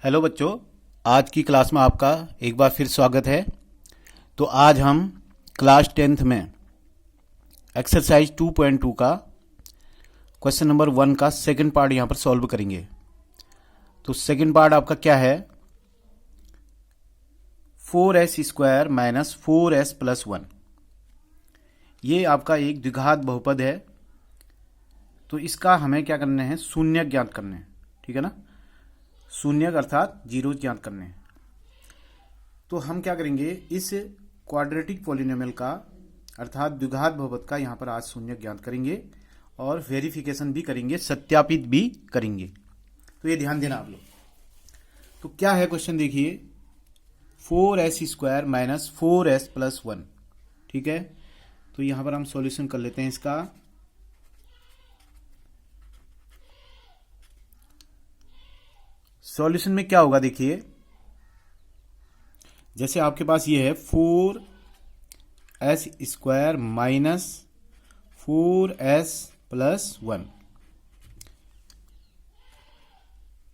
Hello बच्चों, आज की क्लास में आपका एक बार फिर स्वागत है। तो आज हम क्लास 10th में एक्सरसाइज 2.2 का क्वेश्चन नंबर 1 का सेकंड पार्ट यहाँ पर सॉल्व करेंगे। तो सेकंड पार्ट आपका क्या है? 4s² minus 4s plus 1। ये आपका एक द्विघात बहुपद है। तो इसका हमें क्या करना है? शून्य ज्ञात करने हैं, ठीक है ना। शून्य अर्थात जीरो ज्ञात करने हैं। तो हम क्या करेंगे, इस क्वाड्रेटिक पॉलिनोमियल का अर्थात द्विघात बहुपद का यहाँ पर आज शून्य ज्ञात करेंगे और वेरिफिकेशन भी करेंगे, सत्यापित भी करेंगे। तो ये ध्यान देना आप लोग। तो क्या है क्वेश्चन, देखिए 4s² माइनस 4s प्लस 1, ठीक है। तो यहाँ पर हम सॉल्यूशन कर लेते हैं इसका। सॉल्यूशन में क्या होगा, देखिए जैसे आपके पास ये है 4s² माइनस 4s प्लस 1,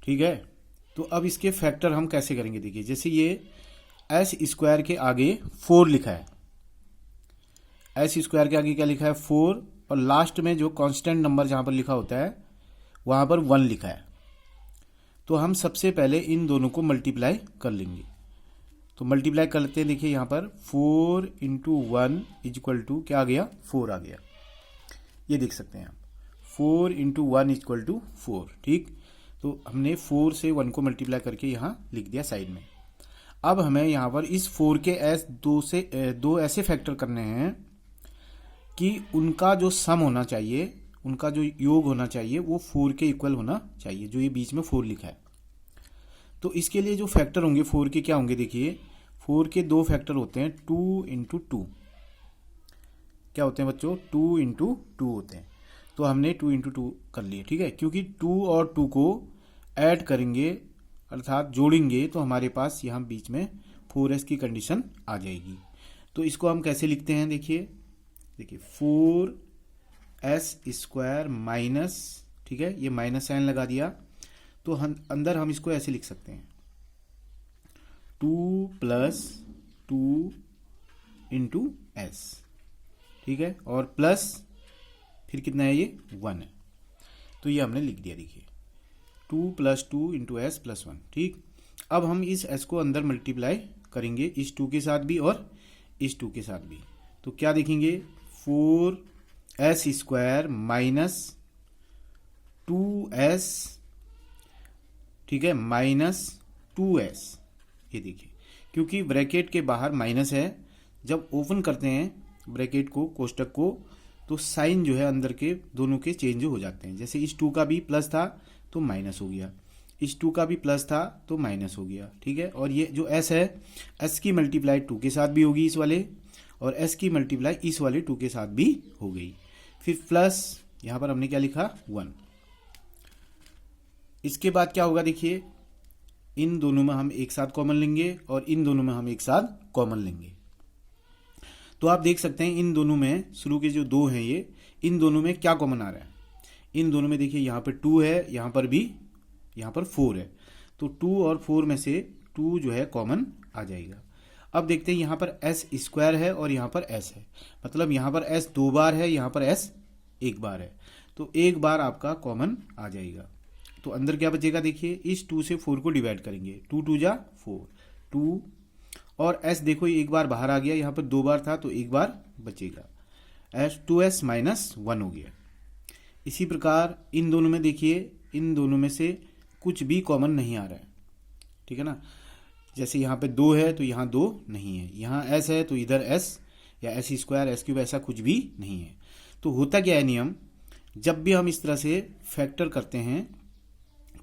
ठीक है। तो अब इसके फैक्टर हम कैसे करेंगे, देखिए जैसे ये s² के आगे 4 लिखा है, s² के आगे क्या लिखा है 4, और लास्ट में जो कांस्टेंट नंबर जहां पर लिखा होता है वहां पर 1 लिखा है। तो हम सबसे पहले इन दोनों को मल्टीप्लाई कर लेंगे। तो मल्टीप्लाई कर लेते हैं। देखिए यहाँ पर 4 इंटू 1 इक्वल टू क्या आ गया, 4 आ गया। ये देख सकते हैं आप, 4 इंटू 1 इक्वल टू 4, ठीक। तो हमने 4 से 1 को मल्टीप्लाई करके यहाँ लिख दिया साइड में। अब हमें यहाँ पर इस 4 के दो ऐसे फैक्टर करने हैं कि उनका जो सम होना चाहिए, उनका जो योग होना चाहिए वो 4 के इक्वल होना चाहिए, जो ये बीच में 4 लिखा है। तो इसके लिए जो फैक्टर होंगे 4 के क्या होंगे, देखिए 4 के दो फैक्टर होते हैं 2 इंटू 2। क्या होते हैं बच्चों? 2 इंटू 2 होते हैं। तो हमने 2 इंटू 2 कर लिए, ठीक है। क्योंकि 2 और 2 को ऐड करेंगे अर्थात जोड़ेंगे तो हमारे पास यहाँ बीच में 4s की कंडीशन आ जाएगी। तो इसको हम कैसे लिखते हैं, देखिए 4s² माइनस, ठीक है, ये माइनस साइन लगा दिया। तो हम अंदर हम इसको ऐसे लिख सकते हैं 2 प्लस 2 इंटू s, ठीक है, और प्लस फिर कितना है, ये 1 है। तो ये हमने लिख दिया, देखिए 2 प्लस 2 इंटू s प्लस 1, ठीक। अब हम इस s को अंदर मल्टीप्लाई करेंगे इस 2 के साथ भी और इस 2 के साथ भी। तो क्या देखेंगे, 4s² माइनस 2s, ठीक है, माइनस 2s। ये देखिए क्योंकि ब्रैकेट के बाहर माइनस है, जब ओपन करते हैं ब्रैकेट को, कोष्टक को, तो साइन जो है अंदर के दोनों के चेंज हो जाते हैं। जैसे इस 2 का भी प्लस था तो माइनस हो गया, इस 2 का भी प्लस था तो माइनस हो गया, ठीक है। और ये जो s है, s की मल्टीप्लाई 2 के साथ भी होगी इस वाले, और s की मल्टीप्लाई इस वाले 2 के साथ भी हो गई। फिर प्लस यहां पर हमने क्या लिखा, 1। इसके बाद क्या होगा, देखिए इन दोनों में हम एक साथ कॉमन लेंगे और इन दोनों में हम एक साथ कॉमन लेंगे। तो आप देख सकते हैं इन दोनों में शुरू के जो 2 हैं, ये इन दोनों में क्या कॉमन आ रहा है। इन दोनों में देखिए यहाँ पर 2 है, यहाँ पर भी, यहाँ पर 4 है। तो 2 और 4 में से 2 जो है कॉमन आ जाएगा। अब देखते हैं यहाँ पर s² है और यहाँ पर s है, मतलब यहाँ पर s 2 बार है, यहाँ पर s 1 बार है। तो 1 बार आपका कॉमन आ जाएगा। तो अंदर क्या बचेगा, देखिए इस 2 से 4 को डिवाइड करेंगे, 2 2 जा 4, 2, और s देखो ये 1 बार बाहर आ गया, यहाँ पर 2 बार था तो 1 बार बचेगा, s 2s माइनस 1 हो गया। इसी प्रकार इन दोनों में देखिए, इन दोनों में से कुछ भी कॉमन नहीं आ रहा है, ठीक है ना। जैसे यहाँ पे 2 है तो यहाँ 2 नहीं है, यहाँ s है तो इधर s या s² s³ ऐसा कुछ भी नहीं है। तो होता क्या है नियम, जब भी हम इस तरह से फैक्टर करते हैं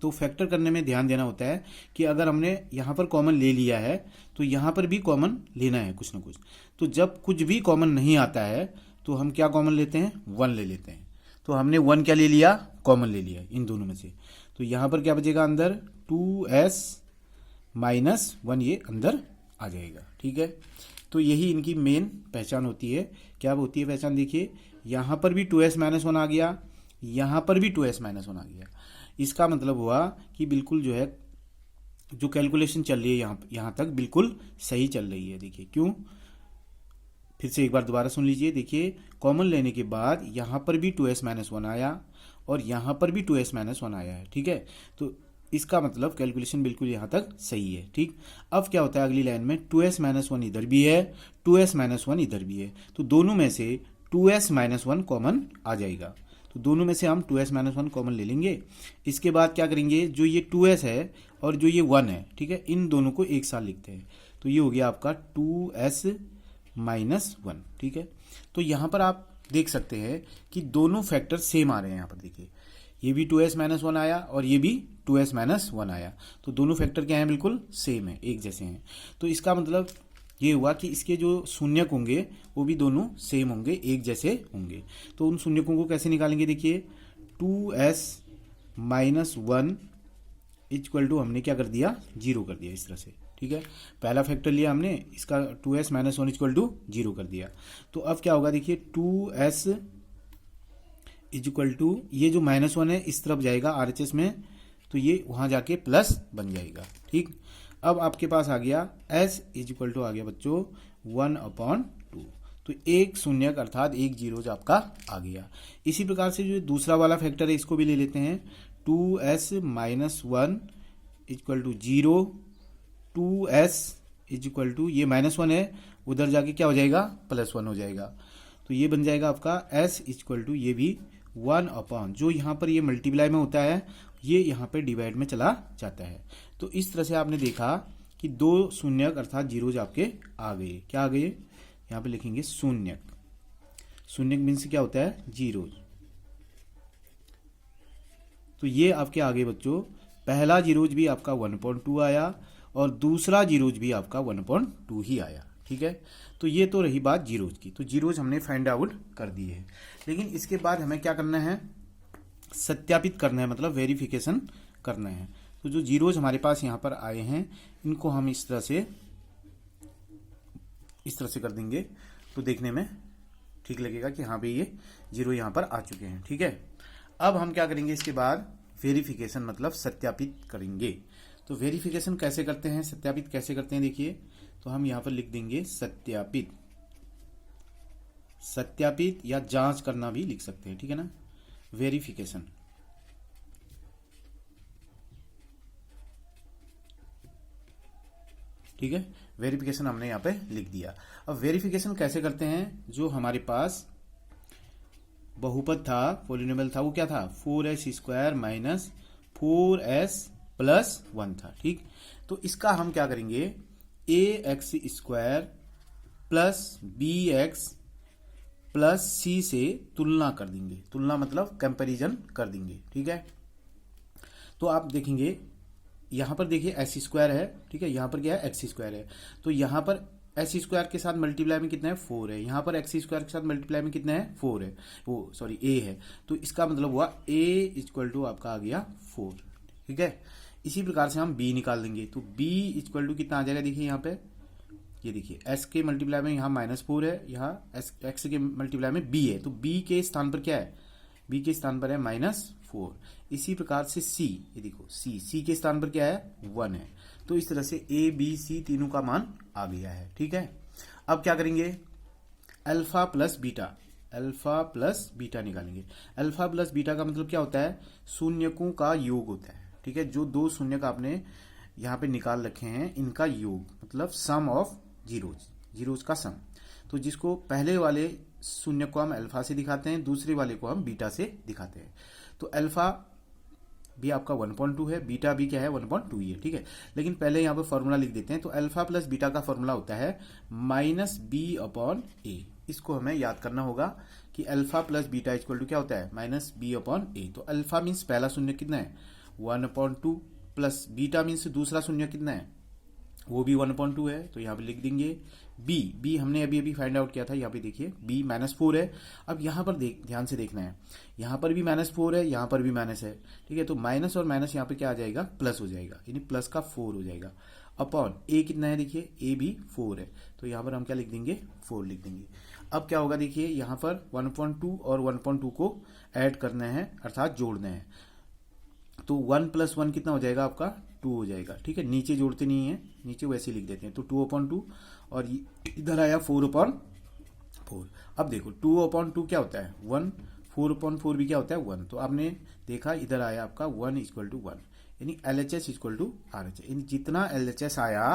तो फैक्टर करने में ध्यान देना होता है कि अगर हमने यहाँ पर कॉमन ले लिया है तो यहाँ पर भी कॉमन लेना है कुछ ना कुछ। तो जब कुछ भी कॉमन नहीं आता है तो हम क्या कॉमन लेते हैं, 1 ले लेते हैं। तो हमने 1 क्या ले लिया, कॉमन ले लिया इन दोनों में से। तो यहाँ पर क्या बचेगा अंदर, 2s माइनस 1, ये अंदर आ जाएगा, ठीक है। तो यही इनकी मेन पहचान होती है। क्या होती है पहचान, देखिए यहाँ पर भी 2s माइनस 1 आ गया, यहाँ पर भी 2s माइनस 1 आ गया। इसका मतलब हुआ कि बिल्कुल जो है जो कैलकुलेशन चल रही है यहाँ तक बिल्कुल सही चल रही है। देखिए क्यों, फिर से एक बार दोबारा सुन लीजिए। देखिए कॉमन लेने के बाद यहाँ पर भी 2s-1 आया और यहाँ पर भी 2s-1 आया है, ठीक है। तो इसका मतलब कैलकुलेशन बिल्कुल यहाँ तक सही है, ठीक। अब क्या होता है अगली लाइन में, 2s-1 इधर भी है, 2s-1 इधर भी है, तो दोनों में से 2s-1 कॉमन आ जाएगा। तो दोनों में से हम 2s-1 कॉमन ले लेंगे। इसके बाद क्या करेंगे, जो ये 2s है और जो ये 1 है, ठीक है, इन दोनों को एक साथ लिखते हैं। तो ये हो गया आपका 2s-1, ठीक है। तो यहाँ पर आप देख सकते हैं कि दोनों फैक्टर सेम आ रहे हैं। यहाँ पर देखिए ये भी 2s-1 आया और ये भी 2s-1 आया, तो दोनों फैक्टर क्या हैं, बिल्कुल सेम है, एक जैसे हैं। तो इसका मतलब ये हुआ कि इसके जो शून्यक होंगे वो भी दोनों सेम होंगे, एक जैसे होंगे। तो उन शून्यकों को कैसे निकालेंगे, देखिए 2s-1 इक्वल टू हमने क्या कर दिया, 0 कर दिया इस तरह से, ठीक है। पहला फैक्टर लिया हमने, इसका 2s-1 इक्वल टू 0 कर दिया। तो अब क्या होगा, देखिए 2s इक्वल टू ये जो -1 है इस तरफ जाएगा RHS में, तो ये वहां जाके प्लस बन जाएगा, ठीक। अब आपके पास आ गया s इक्वल टू आ गया बच्चों 1/2, तो एक शून्यक अर्थात एक जीरो आपका आ गया। इसी प्रकार से जो दूसरा वाला फैक्टर है इसको भी ले लेते हैं, 2s-1 equal to 0, 2s equal to ये -1 है, उधर जाके क्या हो जाएगा, +1 हो जाएगा। तो ये बन जाएगा आपका s इक्वल टू ये भी 1/, जो यहाँ पर ये मल्टीप्लाई में होता है ये यहाँ पे डिवाइड में चला जाता है। तो इस तरह से आपने देखा कि दो शून्यक अर्थात जीरोज आपके आ गए। क्या आ गए, यहाँ पे लिखेंगे शून्यक। शून्यक मीन्स क्या होता है, जीरोज। तो ये आपके आगे बच्चों पहला जीरोज भी आपका 1/2 आया और दूसरा जीरोज भी आपका 1/2 ही आया, ठीक है। तो ये तो रही बात जीरोज की। तो जीरोज हमने फाइंड आउट कर दिए हैं, लेकिन इसके बाद हमें क्या करना है, सत्यापित करना है, मतलब वेरिफिकेशन करना है। तो जो जीरोज हमारे पास यहाँ पर आए हैं इनको हम इस तरह से कर देंगे, तो देखने में ठीक लगेगा कि हाँ भाई ये जीरो यहाँ पर आ चुके हैं, ठीक है। अब हम क्या करेंगे, इसके बाद वेरिफिकेशन मतलब सत्यापित करेंगे। तो वेरिफिकेशन कैसे करते हैं, सत्यापित कैसे करते हैं, देखिए तो हम यहाँ पर लिख देंगे सत्यापित। सत्यापित या जांच करना भी लिख सकते हैं, ठीक है ना, वेरिफिकेशन। ठीक है, वेरिफिकेशन हमने यहाँ पे लिख दिया। अब वेरिफिकेशन कैसे करते हैं, जो हमारे पास बहुपद था, पॉलिनोमियल था, वो क्या था, 4s² माइनस 4s प्लस 1 था, ठीक। तो इसका हम क्या करेंगे, ax² plus bx plus c से तुलना कर देंगे। तुलना मतलब कंपैरिजन कर देंगे, ठीक है। तो आप देखेंगे यहां पर देखिए s² है, ठीक है, यहां पर क्या है, x² है। तो यहां पर s² के साथ मल्टीप्लाई में कितना है, 4 है। यहां पर x² के साथ मल्टीप्लाई में कितना है, 4 है, वो सॉरी a है। तो इसका मतलब हुआ a इक्वल टू आपका आ गया 4, ठीक है। इसी प्रकार से हम b निकाल देंगे। तो b इक्वल टू कितना आ जाएगा, देखिए यहाँ पे, ये देखिए s के मल्टीप्लाई में यहाँ -4 है, यहाँ x के मल्टीप्लाई में b है, तो b के स्थान पर क्या है, b के स्थान पर है -4। इसी प्रकार से c, ये देखो c के स्थान पर क्या है, 1 है। तो इस तरह से a b c तीनों का मान आ गया है, ठीक है। अब क्या करेंगे, अल्फा प्लस बीटा निकालेंगे। अल्फा प्लस बीटा का मतलब क्या होता है, शून्यकों का योग होता है, ठीक है। जो दो शून्यक आपने यहाँ पे निकाल रखे हैं इनका योग, मतलब सम ऑफ जीरोज का सम। तो जिसको पहले वाले शून्य को हम अल्फा से दिखाते हैं, दूसरे वाले को हम बीटा से दिखाते हैं। तो अल्फा भी आपका 1/2 है, बीटा भी क्या है, 1/2 ही है, ठीक है। लेकिन पहले यहाँ पे फॉर्मूला लिख देते हैं। तो अल्फा प्लस बीटा का फॉर्मूला होता है -b/a। इसको हमें याद करना होगा कि alpha plus beta equal to क्या होता है, -b/a। तो अल्फा मीन्स पहला शून्य कितना है, 1/2, प्लस बीटा मीन्स दूसरा शून्य कितना है, वो भी 1/2 है। तो यहाँ पे लिख देंगे b हमने अभी फाइंड आउट किया था, यहाँ पे देखिए b -4 है। अब यहाँ पर ध्यान से देखना है, यहाँ पर भी -4 है, यहाँ पर भी माइनस है, ठीक है। तो माइनस और माइनस यहाँ पे क्या आ जाएगा, प्लस हो जाएगा, यानी प्लस का 4 हो जाएगा। अपॉन a कितना है, देखिए a भी 4 है, तो यहाँ पर हम क्या लिख देंगे, 4 लिख देंगे। अब क्या होगा, देखिए यहाँ पर 1/2 और 1/2 को ऐड करना है, अर्थात जोड़ना है। तो 1 + 1 कितना हो जाएगा आपका 2 हो जाएगा। ठीक है, नीचे जोड़ते नहीं है, नीचे वैसे लिख देते हैं। तो 2/2 और इधर आया 4/4। अब देखो 2/2 क्या होता है 1, 4/4 भी क्या होता है 1। तो आपने देखा इधर आया आपका 1 = 1, यानी LHS = RHS, यानी जितना LHS आया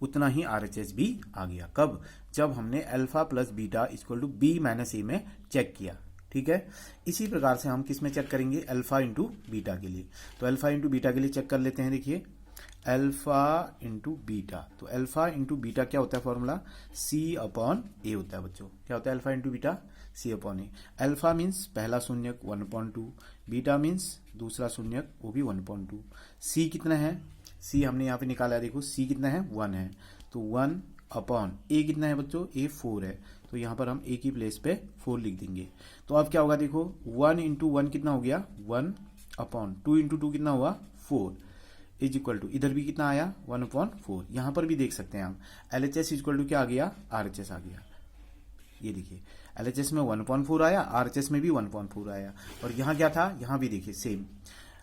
उतना ही RHS भी आ गया। कब? जब हमने alpha plus beta = B - A में चेक किया। ठीक है, इसी प्रकार से हम किस में चेक करेंगे? अल्फा इंटू बीटा के लिए। तो अल्फा इंटू बीटा के लिए चेक कर लेते हैं। देखिए अल्फा इंटू बीटा, तो अल्फा इंटू बीटा क्या होता है फॉर्मूला? C/A होता है बच्चों। क्या होता है alpha into beta? C/A। Alpha means पहला शून्यक 1/2, बीटा मीन्स दूसरा शून्यक वो भी 1/2। C कितना है? C हमने यहाँ पे निकाला है, देखो C कितना है 1 है, तो 1/A कितना है बच्चों? A 4 है, तो यहाँ पर हम A की प्लेस पे 4 लिख देंगे। तो अब क्या होगा देखो 1 × 1 कितना हो गया 1/2 × 2 कितना हुआ 4 = इधर भी कितना आया 1/4। यहाँ पर भी देख सकते हैं आप LHS = क्या आ गया? RHS आ गया। ये देखिए LHS में 1/4 आया, RHS में भी 1/4 आया। और यहाँ क्या था? यहाँ भी देखिए सेम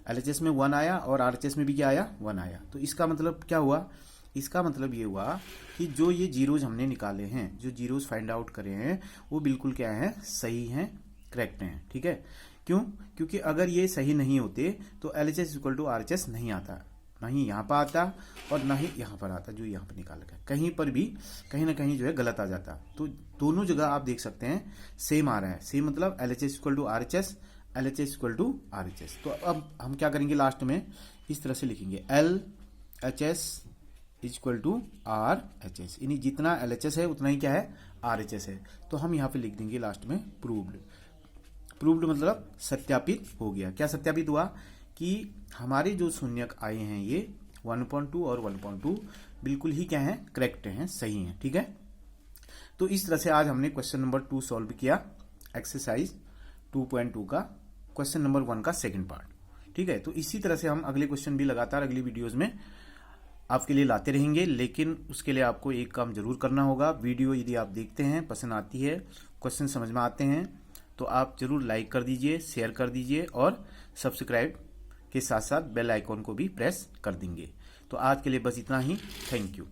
LHS में 1 आया और RHS में भी क्या आया 1 आया। तो इसका मतलब क्या हुआ? इसका मतलब ये हुआ कि जो ये जीरोज हमने निकाले हैं, जो जीरोज फाइंड आउट करे हैं, वो बिल्कुल क्या है? सही हैं, करेक्ट हैं। ठीक है, क्यों? क्योंकि अगर ये सही नहीं होते तो LHS = RHS नहीं आता, ना ही यहाँ पर आता और ना ही यहाँ पर आता। जो यहाँ पर निकाला गया कहीं पर भी कहीं ना कहीं जो है गलत आ जाता। तो दोनों जगह आप देख सकते हैं सेम आ रहा है। सेम मतलब LHS = RHS, LHS = RHS। तो अब हम क्या करेंगे? लास्ट में इस तरह से लिखेंगे LHS = RHS, यानी जितना LHS है उतना ही क्या है? RHS है। तो हम यहाँ पे लिख देंगे लास्ट में प्रूव्ड। प्रूव्ड मतलब सत्यापित हो गया। क्या सत्यापित हुआ? कि हमारे जो शून्यक आए हैं ये 1/2 और 1/2 बिल्कुल ही क्या है? करेक्ट हैं, सही हैं। ठीक है, तो इस तरह से आज हमने क्वेश्चन नंबर 2 सॉल्व किया, एक्सरसाइज 2.2 का क्वेश्चन नंबर 1 का सेकंड पार्ट। ठीक है, तो इसी तरह से हम अगले क्वेश्चन भी लगातार अगली वीडियोज में आपके लिए लाते रहेंगे। लेकिन उसके लिए आपको एक काम जरूर करना होगा। वीडियो यदि आप देखते हैं, पसंद आती है, क्वेश्चन समझ में आते हैं, तो आप जरूर लाइक कर दीजिए, शेयर कर दीजिए और सब्सक्राइब के साथ साथ बेल आइकॉन को भी प्रेस कर देंगे। तो आज के लिए बस इतना ही। Thank you.